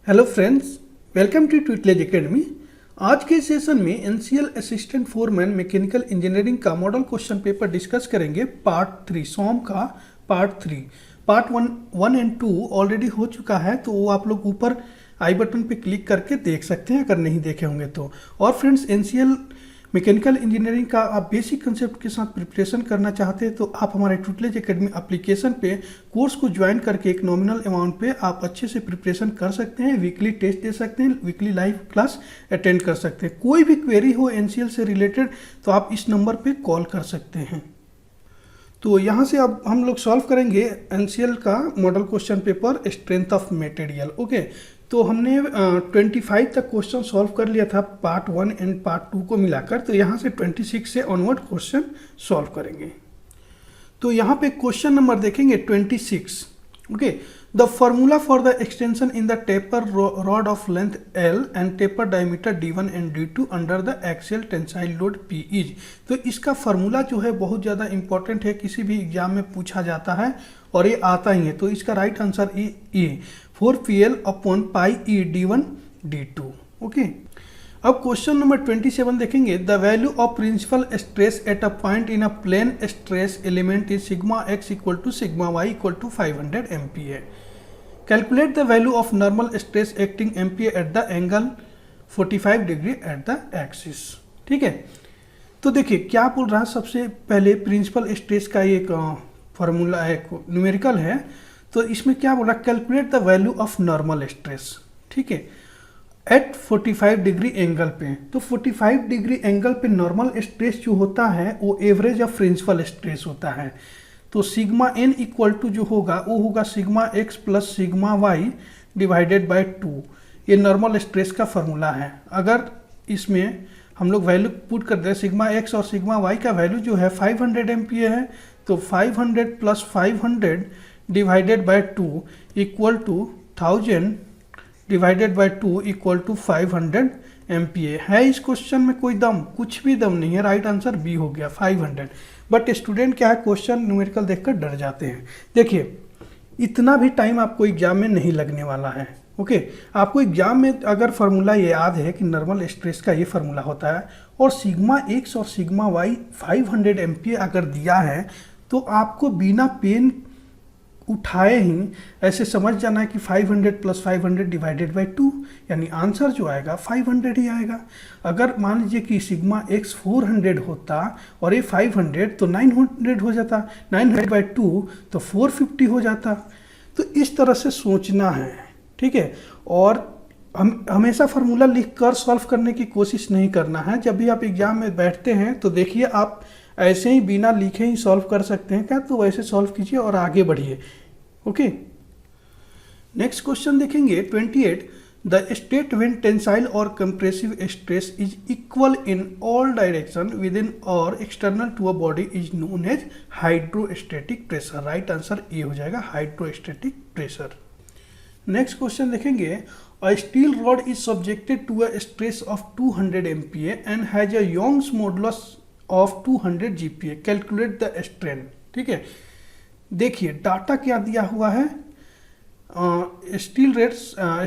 Hello friends, welcome to tutelage academy. आज के session में NCL assistant foreman mechanical engineering का मॉडल क्वेश्चन पेपर डिस्कस करेंगे। Part 3 सॉम का पार्ट 3। पार्ट 1 एंड 2 ऑलरेडी हो चुका है, तो वो आप लोग ऊपर आई बटन पे क्लिक करके देख सकते हैं अगर नहीं देखे होंगे तो। और फ्रेंड्स, एनसीएल मैकेनिकल इंजीनियरिंग का आप बेसिक कंसेप्ट के साथ प्रिपरेशन करना चाहते हैं तो आप हमारे ट्यूटलेज एकेडमी एप्लीकेशन पे कोर्स को ज्वाइन करके एक नॉमिनल अमाउंट पे आप अच्छे से प्रिपरेशन कर सकते हैं। वीकली टेस्ट दे सकते हैं, वीकली लाइव क्लास अटेंड कर सकते हैं। कोई भी क्वेरी हो एनसीएल से रिलेटेड तो आप इस नंबर पे कॉल कर सकते हैं। तो यहाँ से अब हम लोग सॉल्व करेंगे एनसीएल का model question paper strength of material. Okay, तो हमने 25 तक क्वेश्चन सॉल्व कर लिया था पार्ट 1 एंड पार्ट 2 को मिलाकर। तो यहाँ से 26 से ऑनवर्ड क्वेश्चन सॉल्व करेंगे। तो यहाँ पे क्वेश्चन नंबर देखेंगे 26। Okay, the formula for the extension in the taper rod of length L and taper diameter D1 and D2 under the axial tensile load P is. तो इसका formula जो है बहुत ज़्यादा इंपॉर्टेंट है, किसी भी एग्जाम में पूछा जाता है और ये आता ही है। तो इसका right answer A 4PL upon pi E D1 D2। Okay, अब क्वेश्चन नंबर 27 देखेंगे। The value of principal stress at a point in a plane stress element is sigma x equal to sigma y equal to 500 MPa। Calculate the value of normal stress acting MPa at the angle 45 degree at the axis. ठीक है, तो देखिए क्या बोल रहा है। सबसे पहले प्रिंसिपल स्ट्रेस का एक फार्मूला है, न्यूमेरिकल है। तो इसमें क्या बोल रहा है, calculate the value of normal stress. ठीक है, एट 45 डिग्री एंगल पे। तो 45 डिग्री एंगल पे नॉर्मल स्ट्रेस जो होता है वो एवरेज ऑफ प्रिंसिपल स्ट्रेस होता है। तो सिग्मा n इक्वल टू जो होगा वो होगा sigma x plus sigma y divided by 2। ये नॉर्मल स्ट्रेस का फार्मूला है। अगर इसमें हम लोग वैल्यू पुट कर दें, सिग्मा x और सिग्मा y का वैल्यू जो है 500 MPa है, तो 500 plus 500 divided by 2 equal to 1000 divided by 2 equal to 500 MPa है। इस क्वेश्चन में कोई दम, कुछ भी दम नहीं है। राइट आंसर बी हो गया 500। बट स्टूडेंट क्या है, क्वेश्चन न्यूमेरिकल देखकर डर जाते हैं। देखिए, इतना भी टाइम आपको एग्जाम में नहीं लगने वाला है। ओके, आपको एग्जाम में अगर फार्मूला ये याद है कि नॉर्मल स्ट्रेस का ये फार्मूला होता है और सिग्मा x और सिग्मा y 500 MPa अगर दिया है तो आपको बिना पेन उठाए ही ऐसे समझ जाना है कि 500 प्लस 500 डिवाइडेड बाई 2, यानी आंसर जो आएगा 500 ही आएगा। अगर मान लीजिए कि सिग्मा x 400 होता और ये 500 तो 900 हो जाता, 900 बाई 2 तो 450 हो जाता। तो इस तरह से सोचना है। ठीक है, और हम हमेशा फार्मूला लिख कर सॉल्व करने की कोशिश नहीं करना है। जब भी आप एग्जाम में बैठते हैं तो देखिए आप ऐसे ही बिना लिखे ही सॉल्व कर सकते हैं क्या, तो वैसे सॉल्व कीजिए और आगे बढ़िए। ओके, नेक्स्ट क्वेश्चन देखेंगे 28। The state when tensile or compressive stress is equal in all direction within or external to a body is known as hydrostatic pressure. Right answer A हो जाएगा hydrostatic pressure. Next question देखेंगे। A steel rod is subjected to a stress of 200 MPa and has a Young's modulus of 200 GPa। Calculate the strain. ठीक है, देखिए data क्या दिया हुआ है। Steel rates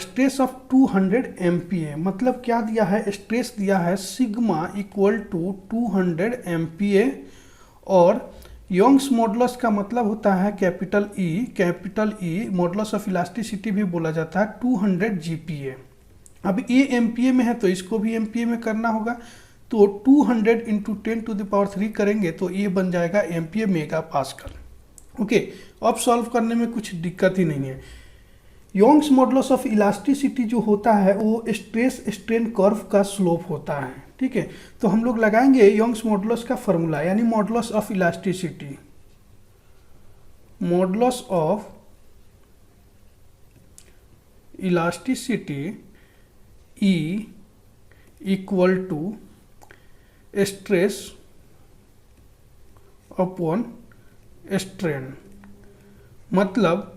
stress of 200 MPa, मतलब क्या दिया है, स्ट्रेस दिया है सिग्मा इक्वल टू 200 MPa और योंग्स मॉडुलस का मतलब होता है capital E, modulus of elasticity भी बोला जाता है 200 GPa। अब ये MPa में है तो इसको भी MPa में करना होगा। तो 200 इंटू 10 टू द पावर 3 करेंगे तो ये बन जाएगा MPa मेगा पास्कल। ओके, अब सॉल्व करने में कुछ दिक्कत ही नहीं है। योंग्स मॉडुलस ऑफ इलास्टिसिटी जो होता है वो स्ट्रेस स्ट्रेन कर्व का स्लोप होता है। ठीक है, तो हम लोग लगाएंगे योंग्स मॉडुलस का फॉर्मूला, यानी modulus of elasticity. Modulus of elasticity E equal to stress upon strain, मतलब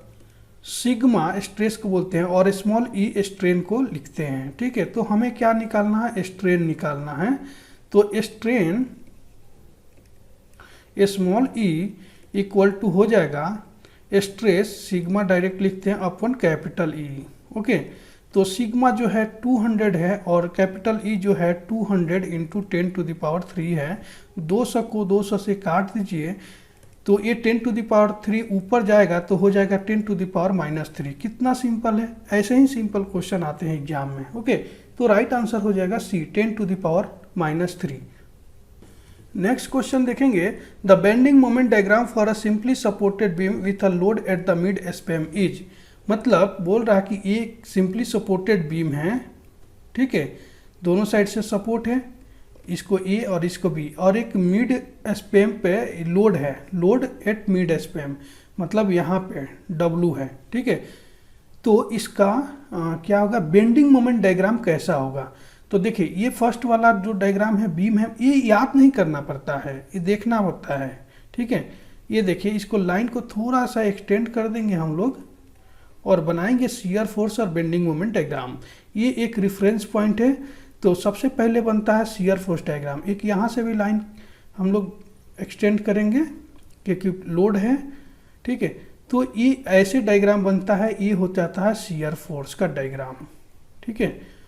सिग्मा स्ट्रेस को बोलते हैं और स्मॉल ई स्ट्रेन को लिखते हैं। ठीक है, तो हमें क्या निकालना है, स्ट्रेन निकालना है। तो strain small E equal to हो जाएगा स्ट्रेस सिग्मा डायरेक्ट लिखते हैं अपॉन कैपिटल ई। ओके, तो सिग्मा जो है 200 है और कैपिटल ई जो है 200 इंटू 10⁻³ है। 200 को 200 से काट दीजिए तो ये 10⁻³ ऊपर जाएगा तो हो जाएगा 10⁻³ कितना सिंपल है। ऐसे ही सिंपल क्वेश्चन आते हैं एग्जाम में। ओके, तो राइट आंसर हो जाएगा सी 10⁻³ नेक्स्ट क्वेश्चन देखेंगे, the bending moment diagram for a simply supported beam with a load at the mid spam is, मतलब बोल रहा है कि एक सिंपली सपोर्टेड बीम है, ठीक है, दोनों साइड से सपोर्ट है, इसको ए और इसको बी, और एक मिड स्पैम पे लोड है, लोड एट मिड स्पैम मतलब यहाँ पे डब्लू है, ठीक है। तो इसका क्या होगा, बेंडिंग मोमेंट डायग्राम कैसा होगा। तो देखिए ये फर्स्ट वाला जो डायग्राम है बीम है, ये याद नहीं करना पड़ता है, ये देखना होता है, ठीक है। ये देखिए इसको लाइन को थोड़ा सा एक्सटेंड कर देंगे हम लोग और बनाएंगे शियर फोर्स और बेंडिंग मोमेंट डायग्राम। ये एक रेफरेंस पॉइंट है, तो सबसे पहले बनता है शियर फोर्स डायग्राम। एक यहाँ से भी लाइन हम लोग एक्सटेंड करेंगे क्योंकि लोड है, ठीक है। तो ये ऐसे डायग्राम बनता है, ये हो जाता है शियर फोर्स का डायग्राम, ठीक है।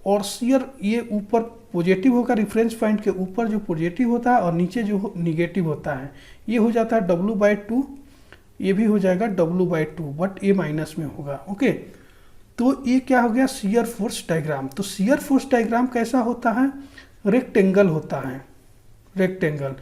और शियर ये ऊपर पॉजिटिव होगा, रेफरेंस पॉइंट के ऊपर जो पॉजिटिव होता है और नीचे जो निगेटिव होता है, ये हो जाता है W/2, ये भी हो जाएगा W/2 बट ये माइनस में होगा। ओके, तो ये क्या हो गया, शियर फोर्स डायग्राम। तो शियर फोर्स डायग्राम कैसा होता है, रेक्टेंगल होता है, रेक्टेंगल।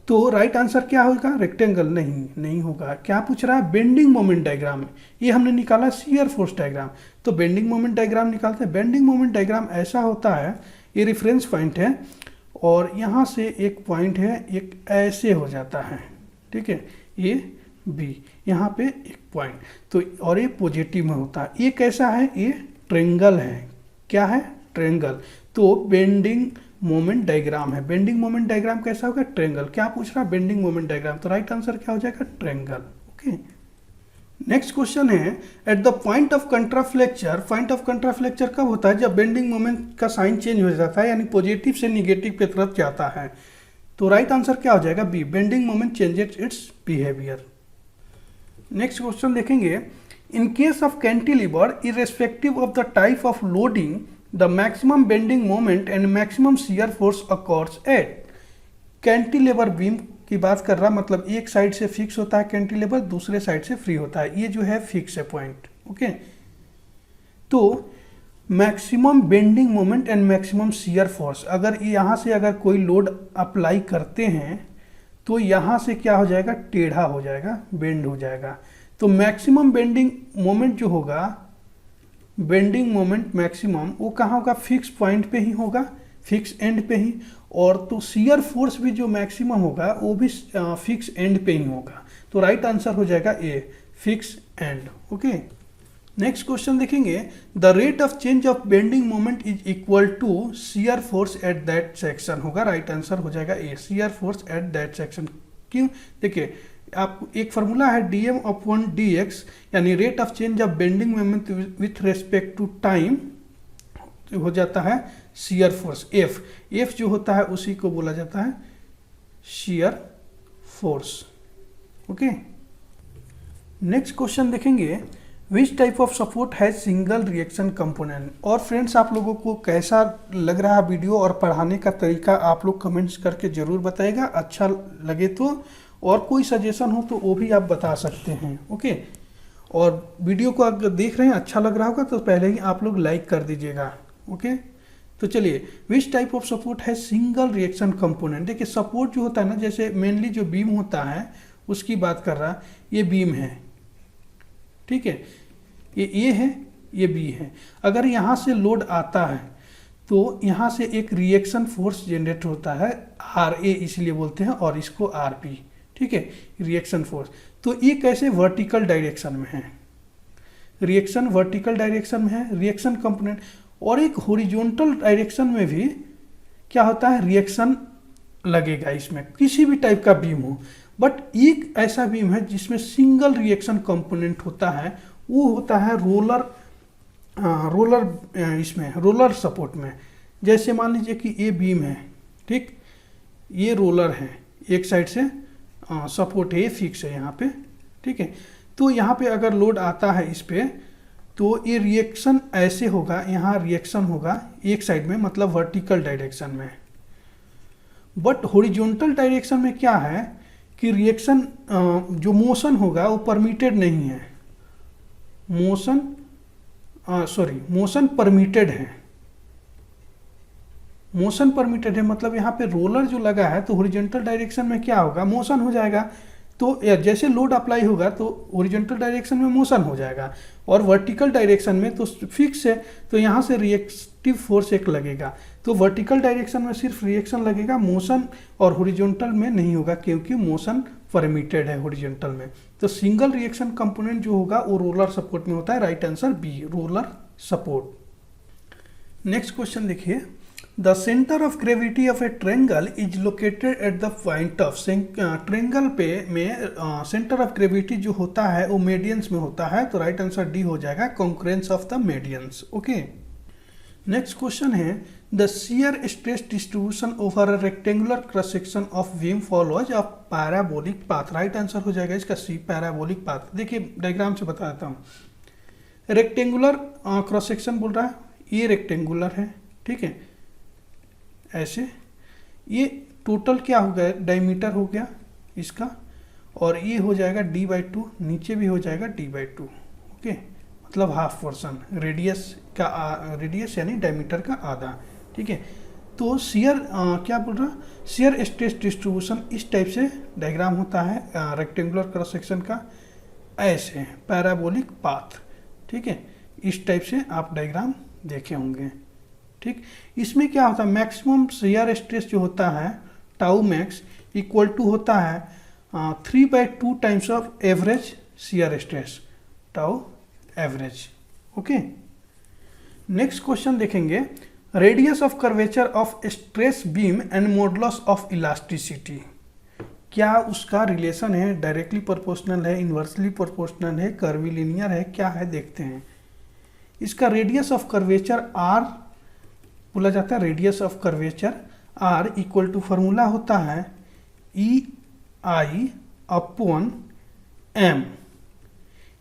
तो राइट आंसर क्या होगा, रेक्टेंगल नहीं होगा। क्या पूछ रहा है, बेंडिंग मोमेंट डायग्राम। ये हमने निकाला शियर फोर्स डायग्राम, तो बेंडिंग मोमेंट डायग्राम निकालते हैं। बेंडिंग मोमेंट डायग्राम ऐसा होता है, ये रेफरेंस पॉइंट है और यहाँ से एक पॉइंट है, एक ऐसे हो जाता है, ठीक है, ये बी, यहाँ पे एक पॉइंट, तो और ये पॉजिटिव में होता है। ये कैसा है, ये ट्रेंगल है। क्या है, ट्रेंगल। तो बेंडिंग मोमेंट डायग्राम है। बेंडिंग मोमेंट डायग्राम कैसा होगा, ट्रेंगल। क्या पूछ रहा है, बेंडिंग मोमेंट डायग्राम, तो राइट आंसर क्या हो जाएगा, ट्रेंगल। ओके, नेक्स्ट क्वेश्चन है, eight the point of contraflexure. Point of contraflexure कब होता है, जब बेंडिंग मोमेंट का साइन चेंज हो जाता है, यानी पॉजिटिव से निगेटिव की तरफ जाता है। तो राइट आंसर क्या हो जाएगा, B, bending moment changes its behaviour. Next question देखेंगे, in case of cantilever irrespective of the type of loading the maximum bending moment and maximum shear force occurs at. Cantilever beam की बात कर रहा, मतलब एक साइड से fix होता है कैंटिलीवर, दूसरे साइड से फ्री होता है, ये जो है फिक्स है पॉइंट। ओके, तो maximum bending moment and maximum shear force, अगर यहाँ से अगर कोई लोड अप्लाई करते हैं तो यहाँ से क्या हो जाएगा, टेढ़ा हो जाएगा, बेंड हो जाएगा। तो मैक्सिमम बेंडिंग मोमेंट जो होगा, बेंडिंग मोमेंट मैक्सिमम, वो कहाँ होगा, फिक्स पॉइंट पे ही होगा, फिक्स एंड पे ही। और तो शियर फोर्स भी जो मैक्सिमम होगा वो भी फिक्स एंड पे ही होगा। तो राइट आंसर हो जाएगा A, fix end. Okay, next question देखेंगे, the rate of change of bending moment is equal to shear force at that section होगा। राइट आंसर हो जाएगा A, shear force at that section. क्यों, देखिए आप एक फार्मूला है dm/dx, यानी rate of change of bending moment with respect to time हो जाता है शियर फोर्स। एफ जो होता है उसी को बोला जाता है shear force. Okay, next question देखेंगे, विच टाइप ऑफ सपोर्ट है सिंगल रिएक्शन कंपोनेंट। और फ्रेंड्स, आप लोगों को कैसा लग रहा है वीडियो और पढ़ाने का तरीका, आप लोग कमेंट्स करके ज़रूर बताइएगा। अच्छा लगे तो, और कोई सजेशन हो तो वो भी आप बता सकते हैं। ओके, और वीडियो को अगर देख रहे हैं अच्छा लग रहा होगा तो पहले ही आप लोग लाइक कर दीजिएगा। ओके, तो चलिए, विच टाइप ऑफ सपोर्ट है सिंगल रिएक्शन कंपोनेंट। देखिए सपोर्ट जो होता है ना, जैसे मेनली जो बीम होता है उसकी बात कर रहा, ये बीम है, ठीक है, ये ए है, ये बी है। अगर यहाँ से लोड आता है तो यहाँ से एक रिएक्शन फोर्स जनरेट होता है, आर ए इसलिए बोलते हैं, और इसको आर पी, ठीक है, रिएक्शन फोर्स। तो ये कैसे, वर्टिकल डायरेक्शन में है, रिएक्शन वर्टिकल डायरेक्शन में है, रिएक्शन कंपोनेंट। और एक हॉरिजॉन्टल डायरेक्शन में भी क्या होता है, रिएक्शन लगेगा इसमें, किसी भी टाइप का बीम हो। बट एक ऐसा बीम है जिसमें सिंगल रिएक्शन कंपोनेंट होता है, वो होता है इसमें रोलर सपोर्ट में। जैसे मान लीजिए कि ये बीम है, ठीक, ये रोलर है, एक साइड से सपोर्ट है, फिक्स है यहाँ पे, ठीक है। तो यहाँ पे अगर लोड आता है इस पे, तो ये रिएक्शन ऐसे होगा, यहाँ रिएक्शन होगा एक साइड में, मतलब वर्टिकल डायरेक्शन में। बट हॉरिजॉन्टल डायरेक्शन में क्या है कि रिएक्शन जो मोशन होगा वो परमिटेड नहीं है, मोशन परमिटेड है। मोशन परमिटेड है मतलब यहाँ पे रोलर जो लगा है तो हॉरिजॉन्टल डायरेक्शन में क्या होगा, मोशन हो जाएगा। तो जैसे लोड अप्लाई होगा तो हॉरिजॉन्टल डायरेक्शन में मोशन हो जाएगा, और वर्टिकल डायरेक्शन में तो फिक्स है, तो यहाँ से रिएक्टिव फोर्स एक लगेगा। तो वर्टिकल डायरेक्शन में सिर्फ रिएक्शन लगेगा, मोशन और हॉरिजॉन्टल में नहीं होगा, क्योंकि मोशन परमिटेड है हॉरिजॉन्टल में। तो सिंगल रिएक्शन कंपोनेंट जो होगा वो रोलर सपोर्ट में होता है। Right answer B, roller support. Next question देखिए, the centre of gravity of a triangle is located at the point of, triangle पे में सेंटर ऑफ ग्रेविटी जो होता है वो मीडियंस में होता है। तो राइट आंसर डी हो जाएगा, concurrence of the medians. Okay, next question है, the shear stress distribution over a rectangular cross section of beam follows a parabolic path. Right answer हो जाएगा इसका सी, पैराबोलिक पाथ। देखिए डायग्राम से बता देता हूँ। रेक्टेंगुलर क्रॉस सेक्शन बोल रहा है, ये रेक्टेंगुलर है, ठीक है, ऐसे। ये टोटल क्या हो गया, डायमीटर हो गया इसका, और ये हो जाएगा d/2, नीचे भी हो जाएगा d/2। ओके, मतलब हाफ पोर्शन, रेडियस का रेडियस यानी डायमीटर का आधा, ठीक है। तो शियर क्या बोल रहा, शियर स्ट्रेस डिस्ट्रीब्यूशन इस टाइप से डायग्राम होता है रेक्टेंगुलर क्रॉस सेक्शन का, ऐसे पैराबोलिक पाथ, ठीक है। इस टाइप से आप डायग्राम देखे होंगे, ठीक। इसमें क्या होता है, मैक्सिमम शियर स्ट्रेस जो होता है टाउ मैक्स इक्वल टू होता है 3/2 times of average shear stress, tau average. Okay, next question देखेंगे, radius of curvature of stress beam and modulus of elasticity. क्या उसका रिलेशन है, डायरेक्टली प्रोपोर्शनल है, इन्वर्सली प्रोपोर्शनल है, कर्वीलिनियर है, क्या है देखते हैं। इसका रेडियस ऑफ कर्वेचर आर बोला जाता है, radius of curvature R equal to formula होता है EI/m।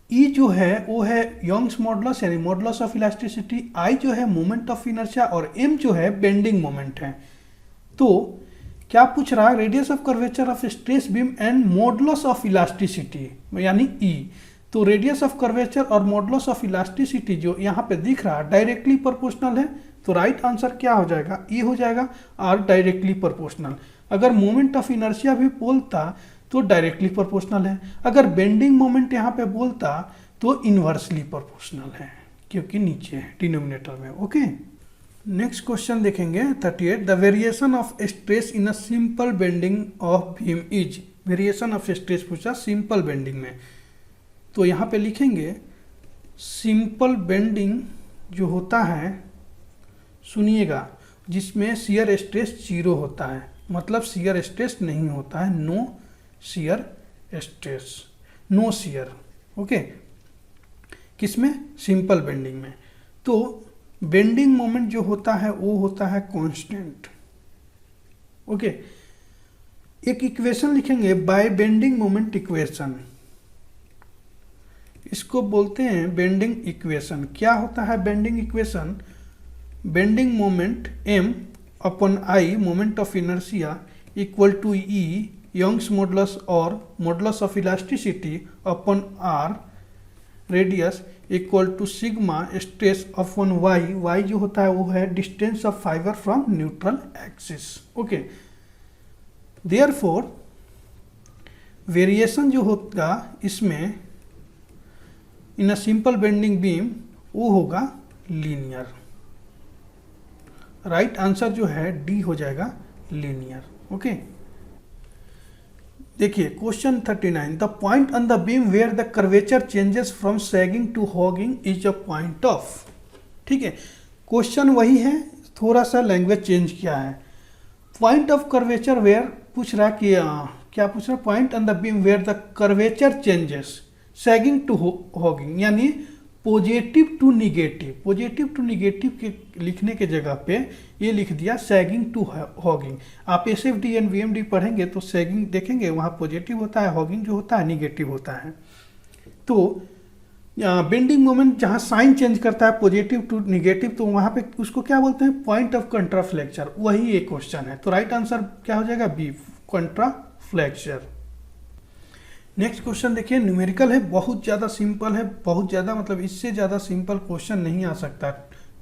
ई जो है वो है यंग्स मॉडुलस यानी मॉडुलस ऑफ इलास्टिसिटी, आई जो है मोमेंट ऑफ इनर्शिया, और एम जो है बेंडिंग मोमेंट है। तो क्या पूछ रहा है, radius of curvature of stress beam and modulus of elasticity यानी ई। तो रेडियस ऑफ कर्वेचर और मॉडुलस ऑफ इलास्टिसिटी जो यहाँ पे दिख रहा है डायरेक्टली प्रोपोर्शनल है, तो राइट आंसर क्या हो जाएगा, ई हो जाएगा, और डायरेक्टली प्रोपोर्शनल। अगर मोमेंट ऑफ इनर्शिया भी बोलता तो डायरेक्टली प्रोपोर्शनल है, अगर बेंडिंग मोमेंट यहाँ पे बोलता तो इन्वर्सली प्रोपोर्शनल है, क्योंकि नीचे है डिनोमिनेटर में। ओके, नेक्स्ट क्वेश्चन देखेंगे 38, the variation of stress in a simple bending of beam is. Variation of stress पूछा सिंपल बेंडिंग में, तो यहाँ पे लिखेंगे सिंपल बेंडिंग जो होता है, सुनिएगा, जिसमें शियर स्ट्रेस 0 होता है, मतलब शियर स्ट्रेस नहीं होता है, no shear stress, no shear. Okay, किसमें, सिंपल बेंडिंग में। तो बेंडिंग मोमेंट जो होता है वो होता है कांस्टेंट। ओके, एक इक्वेशन लिखेंगे, बाय बेंडिंग मोमेंट इक्वेशन, इसको बोलते हैं बेंडिंग इक्वेशन। क्या होता है bending equation, bending moment m/i moment of inertia equal to E Young's modulus और modulus of elasticity upon r radius equal to sigma stress upon y जो होता है वो है distance of fibre from neutral axis. Okay, therefore variation जो होगा इसमें in a simple bending beam वो होगा लीनियर। राइट आंसर जो है डी हो जाएगा, लीनियर। ओके, देखिए question 39, the point on the beam where the curvature changes from sagging to hogging is a point of. ठीक है, क्वेश्चन वही है, थोड़ा सा लैंग्वेज चेंज किया है। पॉइंट ऑफ कर्वेचर वेयर पूछ रहा है कि क्या पूछ रहा है, point on the beam where the curvature changes sagging to hogging, यानी positive to negative. Positive to negative के लिखने के जगह पे ये लिख दिया सैगिंग टू हॉगिंग। आप एसएफडी एंड वीएमडी पढ़ेंगे तो सैगिंग देखेंगे वहाँ पॉजिटिव होता है, हॉगिंग जो होता है निगेटिव होता है। तो बेंडिंग मोमेंट जहाँ साइन चेंज करता है पॉजिटिव टू निगेटिव, तो वहाँ पे उसको क्या बोलते हैं, पॉइंट ऑफ कंट्राफ्लेक्चर। वही एक क्वेश्चन है, तो राइट आंसर क्या हो जाएगा, बी, कंट्राफ्लेक्चर। नेक्स्ट क्वेश्चन देखिए, न्यूमेरिकल है, बहुत ज़्यादा सिंपल है, बहुत ज़्यादा मतलब इससे ज़्यादा सिंपल क्वेश्चन नहीं आ सकता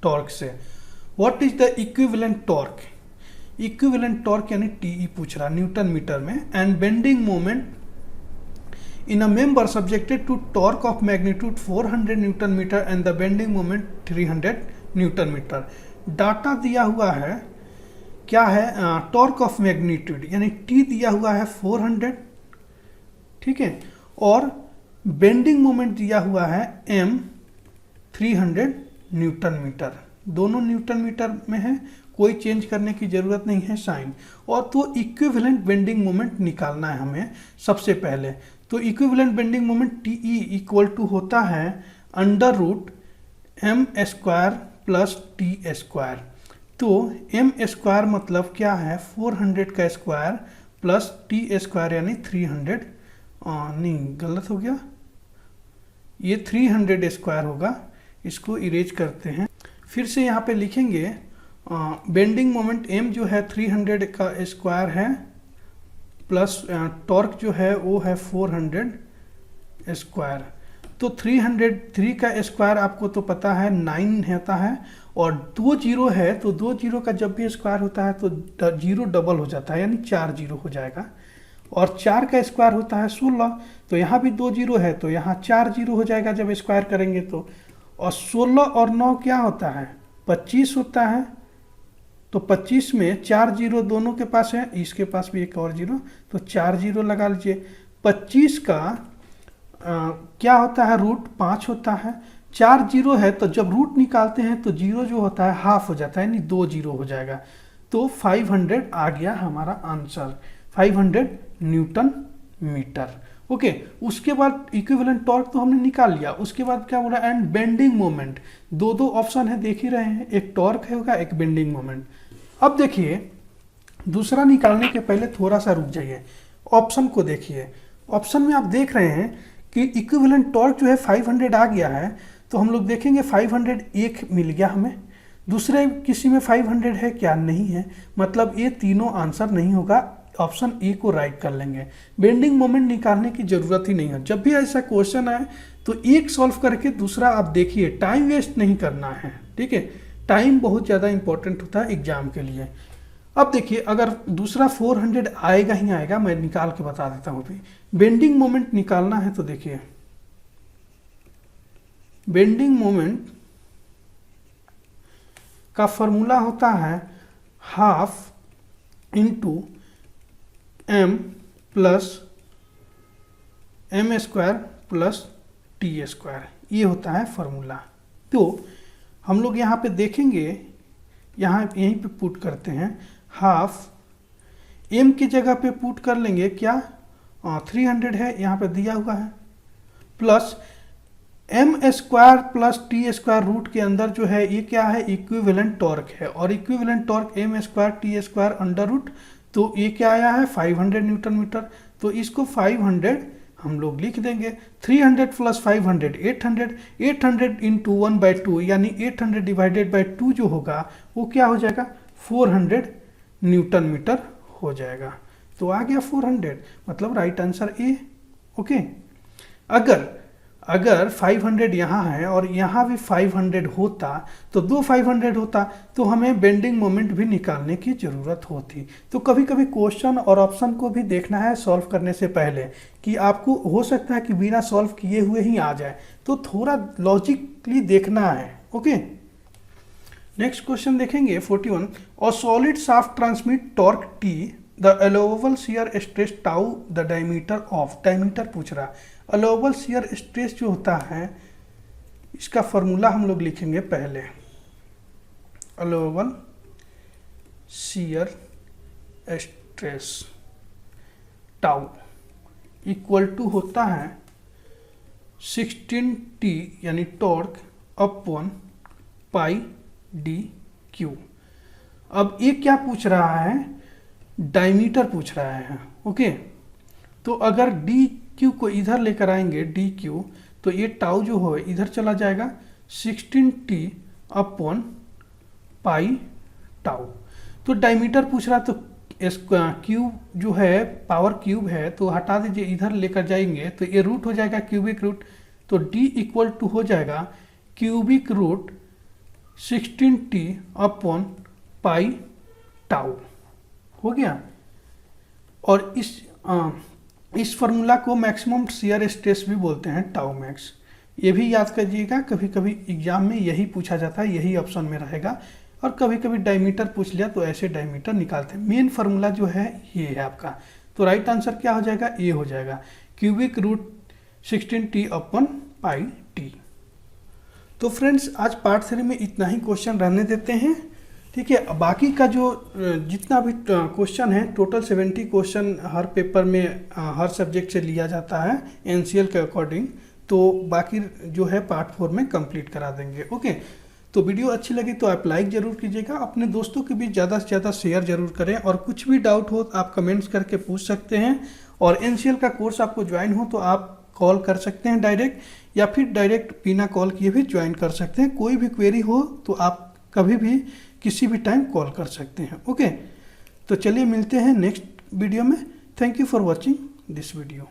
टॉर्क से। What is the equivalent torque, equivalent torque यानी टीई पूछ रहा न्यूटन मीटर में, and bending moment in a member subjected to torque of magnitude 400 newton metre and the bending moment 300 newton metre. Data दिया हुआ है क्या है, टॉर्क ऑफ मैग्नीट्यूड यानी टी दिया हुआ है 400, ठीक है, और बेंडिंग मोमेंट दिया हुआ है एम 300 न्यूटन मीटर, दोनों न्यूटन मीटर में है, कोई चेंज करने की ज़रूरत नहीं है साइन। और तो इक्विवेलेंट बेंडिंग मोमेंट निकालना है हमें सबसे पहले। तो equivalent bending moment T E equal to होता है under root M square plus T square. तो एम स्क्वायर मतलब क्या है, 400 का स्क्वायर प्लस टी स्क्वायर यानी 300, नहीं गलत हो गया, ये 300 स्क्वायर होगा, इसको इरेज करते हैं। फिर से यहाँ पे लिखेंगे बेंडिंग मोमेंट एम जो है 300 का स्क्वायर है प्लस टॉर्क जो है वो है 400 स्क्वायर। तो 303 का स्क्वायर आपको तो पता है 9 होता है, और 2 जीरो है तो 2 जीरो का जब भी स्क्वायर होता है तो जीरो डबल हो जाता है यानी 4 जीरो हो जाएगा, और 4 का स्क्वायर होता है 16, तो यहाँ भी 2 जीरो है तो यहाँ 4 जीरो हो जाएगा जब स्क्वायर करेंगे तो, और 16 और 9 क्या होता है, 25 होता है। तो 25 में 4 जीरो दोनों के पास है, इसके पास भी एक और जीरो, तो 4 जीरो लगा लीजिए। 25 का क्या होता है, रूट 5 होता है, 4 जीरो है तो जब रूट निकालते हैं तो जीरो जो होता है हाफ हो जाता है यानी 2 जीरो हो जाएगा। तो 500 आ गया हमारा आंसर, 500 न्यूटन मीटर। ओके, उसके बाद इक्विवेलेंट टॉर्क तो हमने निकाल लिया, उसके बाद क्या बोला, एंड बेंडिंग मोमेंट, दो ऑप्शन है देख ही रहे हैं, एक टॉर्क है होगा एक बेंडिंग मोमेंट। अब देखिए दूसरा निकालने के पहले थोड़ा सा रुक जाइए, ऑप्शन को देखिए। ऑप्शन में आप देख रहे हैं कि इक्विवेलेंट टॉर्क जो है 500 आ गया है, तो हम लोग देखेंगे 500 एक मिल गया हमें, दूसरे किसी में 500 है क्या, नहीं है, मतलब ये तीनों आंसर नहीं होगा, ऑप्शन ए को राइट कर लेंगे। बेंडिंग मोमेंट निकालने की जरूरत ही नहीं है, जब भी ऐसा क्वेश्चन आए तो एक सॉल्व करके दूसरा आप देखिए, टाइम वेस्ट नहीं करना है, ठीक है, टाइम बहुत ज़्यादा इंपॉर्टेंट होता है एग्जाम के लिए। अब देखिए अगर दूसरा 400 आएगा ही आएगा, मैं निकाल के बता देता हूँ। अभी बेंडिंग मोमेंट निकालना है तो देखिए बेंडिंग मोमेंट का फॉर्मूला होता है half into M plus M square plus T square, ये होता है फॉर्मूला। तो हम लोग यहाँ पे देखेंगे, यहाँ यहीं पे पुट करते हैं, हाफ एम की जगह पे पुट कर लेंगे क्या, 300 है यहाँ पे दिया हुआ है, plus M square plus T square, root के अंदर जो है ये क्या है, इक्विवेलेंट टॉर्क है, और equivalent torque M square T square under root, तो ये क्या आया है 500 न्यूटन मीटर। तो इसको 500 हम लोग लिख देंगे, 300 प्लस 500 800, 800 इंटू 1/2 यानी 800 डिवाइडेड बाई 2 जो होगा वो क्या हो जाएगा, 400 न्यूटन मीटर हो जाएगा। तो आ गया 400, मतलब राइट आंसर ए। ओके, अगर 500 यहाँ है और यहाँ भी 500 होता तो दो 500 होता तो हमें बेंडिंग मोमेंट भी निकालने की ज़रूरत होती। तो कभी कभी क्वेश्चन और ऑप्शन को भी देखना है सॉल्व करने से पहले, कि आपको हो सकता है कि बिना सॉल्व किए हुए ही आ जाए, तो थोड़ा लॉजिकली देखना है। ओके, नेक्स्ट क्वेश्चन देखेंगे 41, और solid shaft transmit torque T the allowable shear stress tau the diameter of, diameter पूछ रहा। अलोवेबल शियर स्ट्रेस जो होता है इसका फॉर्मूला हम लोग लिखेंगे पहले, allowable shear stress tau equal to होता है 16T यानी torque upon pi D cube. अब ये क्या पूछ रहा है, डायमीटर पूछ रहा है। ओके, तो अगर डी क्यू को इधर लेकर आएंगे डी क्यू, तो ये टाउ जो है इधर चला जाएगा 16t अपॉन पाई टाउ। तो डायमीटर पूछ रहा, तो क्यूब जो है पावर क्यूब है तो हटा दीजिए, इधर लेकर जाएंगे तो ये रूट हो जाएगा क्यूबिक रूट, तो d इक्वल टू हो जाएगा cubic root 16t upon pi tau. हो गया। और इस फॉर्मूला को मैक्सिमम शियर स्ट्रेस भी बोलते हैं, टाउ मैक्स। ये भी याद करिएगा, कभी कभी एग्जाम में यही पूछा जाता है, यही ऑप्शन में रहेगा। और कभी कभी डायमीटर पूछ लिया तो ऐसे डायमीटर निकालते हैं। मेन फार्मूला जो है ये है आपका। तो राइट आंसर क्या हो जाएगा, ए हो जाएगा, क्यूबिक रूट 16t अपन पाई टी। तो फ्रेंड्स आज पार्ट 3 में इतना ही क्वेश्चन रहने देते हैं, ठीक है। बाकी का जो जितना भी क्वेश्चन है, टोटल 70 क्वेश्चन हर पेपर में हर सब्जेक्ट से लिया जाता है एनसीएल के अकॉर्डिंग। तो बाकी जो है पार्ट 4 में कंप्लीट करा देंगे। ओके, तो वीडियो अच्छी लगी तो आप लाइक जरूर कीजिएगा, अपने दोस्तों के बीच ज़्यादा से ज़्यादा शेयर जरूर करें, और कुछ भी डाउट हो तो आप कमेंट्स करके पूछ सकते हैं। और एनसीएल का कोर्स आपको ज्वाइन हो तो आप कॉल कर सकते हैं डायरेक्ट, या फिर डायरेक्ट बिना कॉल किए भी ज्वाइन कर सकते हैं। कोई भी क्वेरी हो तो आप कभी भी किसी भी टाइम कॉल कर सकते हैं। ओके, तो चलिए मिलते हैं नेक्स्ट वीडियो में। Thank you for watching this video.